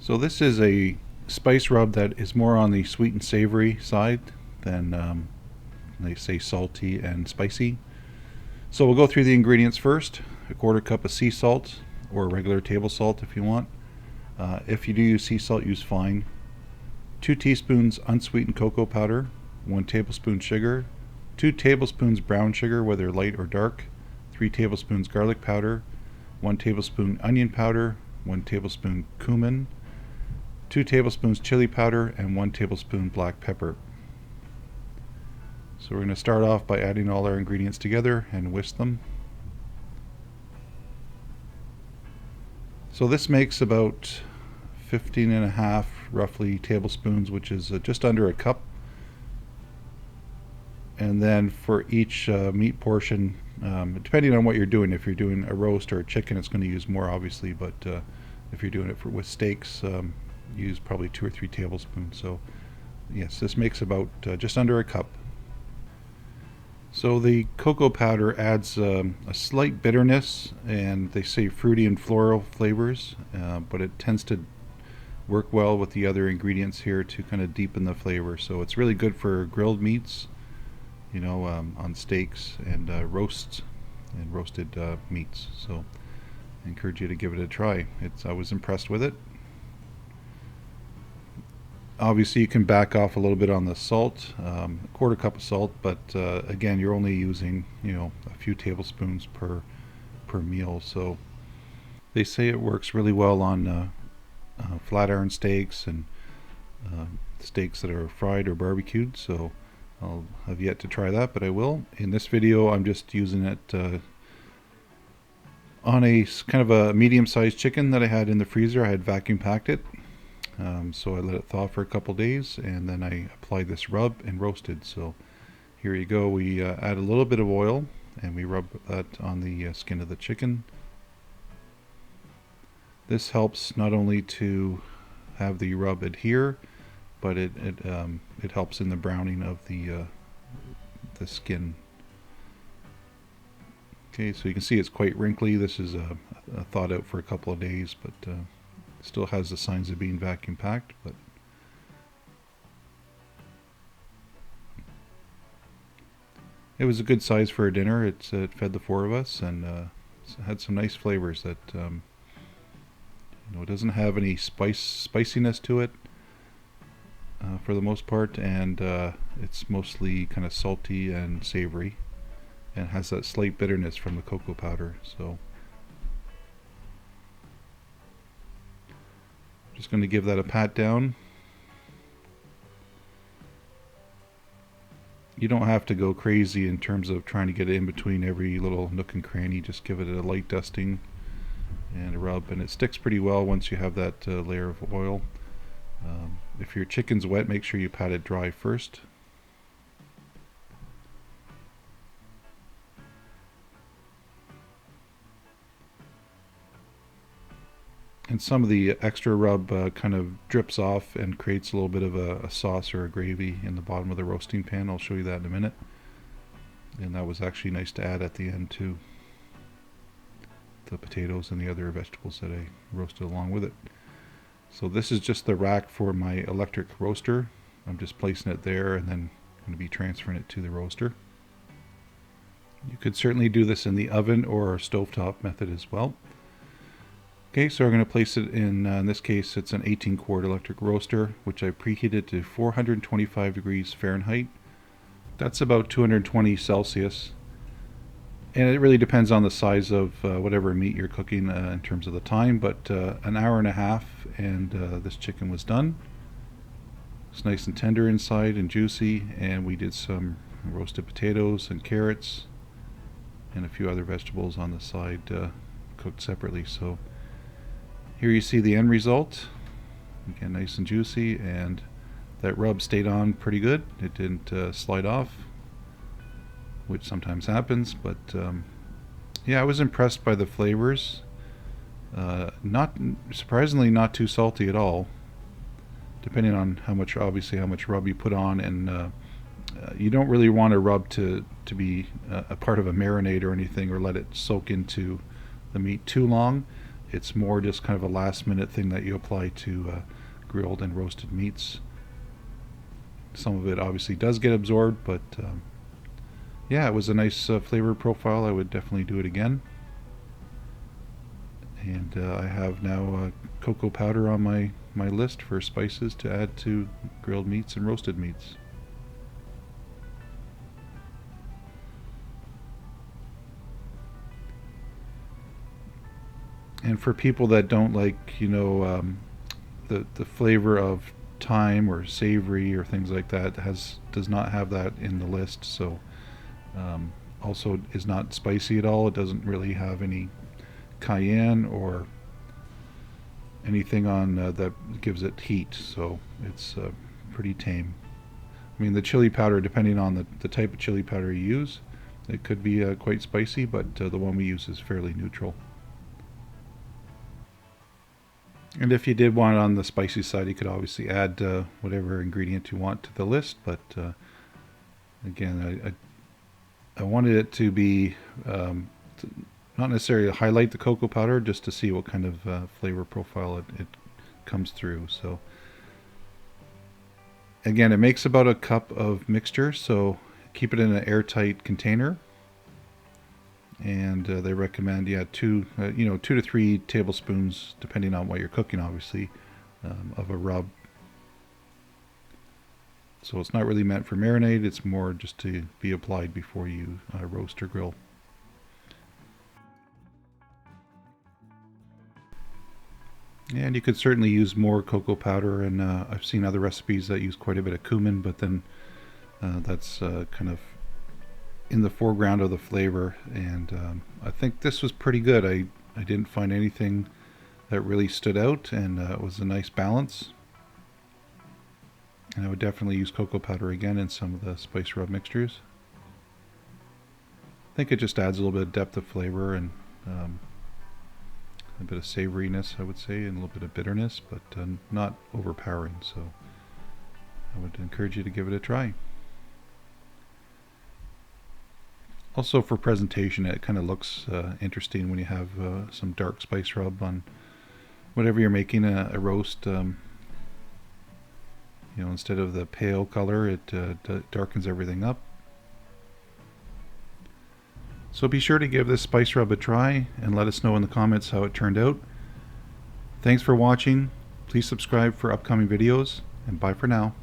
So this is a spice rub that is more on the sweet and savory side than they say salty and spicy. So we'll go through the ingredients first. A quarter cup of sea salt or regular table salt if you want. If you do use sea salt, use fine. 2 teaspoons unsweetened cocoa powder, 1 tablespoon sugar, 2 tablespoons brown sugar, whether light or dark, 3 tablespoons garlic powder, 1 tablespoon onion powder, 1 tablespoon cumin, 2 tablespoons chili powder, and 1 tablespoon black pepper. So we're going to start off by adding all our ingredients together and whisk them. So this makes about 15 and a half roughly tablespoons, which is just under a cup. And then for each meat portion, depending on what you're doing, if you're doing a roast or a chicken, it's going to use more obviously, but if you're doing it with steaks, use probably 2 or 3 tablespoons. So yes, this makes about just under a cup. So the cocoa powder adds a slight bitterness, and they say fruity and floral flavors, but it tends to work well with the other ingredients here to kind of deepen the flavor. So it's really good for grilled meats, you know, on steaks and roasts and roasted meats. So I encourage you to give it a try. I was impressed with it. Obviously you can back off a little bit on the salt, a quarter cup of salt, but again, you're only using, you know, a few tablespoons per meal. So they say it works really well on flat iron steaks and steaks that are fried or barbecued. So I'll have yet to try that, but I will. In this video I'm just using it on a kind of a medium-sized chicken that I had in the freezer. I had vacuum packed it. So I let it thaw for a couple days, and then I applied this rub and roasted. So here you go. We add a little bit of oil and we rub that on the skin of the chicken. This helps not only to have the rub adhere, but it helps in the browning of the skin. Okay, so you can see it's quite wrinkly. This is thawed out for a couple of days, but still has the signs of being vacuum packed. But it was a good size for a dinner. It fed the 4 of us, and had some nice flavors that you know, it doesn't have any spiciness to it for the most part, and it's mostly kind of salty and savory, and has that slight bitterness from the cocoa powder. So just going to give that a pat down. You don't have to go crazy in terms of trying to get it in between every little nook and cranny. Just give it a light dusting and a rub, and it sticks pretty well once you have that layer of oil. If your chicken's wet, make sure you pat it dry first. And some of the extra rub kind of drips off and creates a little bit of a sauce or a gravy in the bottom of the roasting pan. I'll show you that in a minute. And that was actually nice to add at the end too. The potatoes and the other vegetables that I roasted along with it. So this is just the rack for my electric roaster. I'm just placing it there and then going to be transferring it to the roaster. You could certainly do this in the oven or stovetop method as well. Okay, so we're going to place it in this case it's an 18 quart electric roaster, which I preheated to 425 degrees Fahrenheit. That's about 220 Celsius. And it really depends on the size of whatever meat you're cooking in terms of the time, but an hour and a half and this chicken was done. It's nice and tender inside and juicy, and we did some roasted potatoes and carrots and a few other vegetables on the side cooked separately. So here you see the end result. Again, nice and juicy, and that rub stayed on pretty good. It didn't slide off, which sometimes happens, but yeah, I was impressed by the flavors. Not surprisingly, not too salty at all, depending on how much rub you put on, and you don't really want a rub to be a part of a marinade or anything, or let it soak into the meat too long. it's more just kind of a last minute thing that you apply to grilled and roasted meats. Some of it obviously does get absorbed, but yeah, it was a nice flavor profile. I would definitely do it again. And I have now cocoa powder on my list for spices to add to grilled meats and roasted meats. And for people that don't like, the flavor of thyme or savory or things like that, does not have that in the list. So also is not spicy at all. It doesn't really have any cayenne or anything on that gives it heat. So it's pretty tame. I mean, the chili powder, depending on the type of chili powder you use, it could be quite spicy, but the one we use is fairly neutral. And if you did want it on the spicy side, you could obviously add whatever ingredient you want to the list. But again, I wanted it to be not necessarily to highlight the cocoa powder, just to see what kind of flavor profile it comes through. So again, it makes about a cup of mixture, so keep it in an airtight container. And they recommend, two to 3 tablespoons, depending on what you're cooking, obviously, of a rub. So it's not really meant for marinade, it's more just to be applied before you roast or grill. And you could certainly use more cocoa powder, and I've seen other recipes that use quite a bit of cumin, but then that's kind of in the foreground of the flavor. And I think this was pretty good. I didn't find anything that really stood out, and it was a nice balance. And I would definitely use cocoa powder again in some of the spice rub mixtures. I think it just adds a little bit of depth of flavor and a bit of savoriness, I would say, and a little bit of bitterness, but not overpowering. So I would encourage you to give it a try. Also, for presentation, it kind of looks interesting when you have some dark spice rub on whatever you're making, a roast. Instead of the pale color, it darkens everything up. So be sure to give this spice rub a try and let us know in the comments how it turned out. Thanks for watching. Please subscribe for upcoming videos, and bye for now.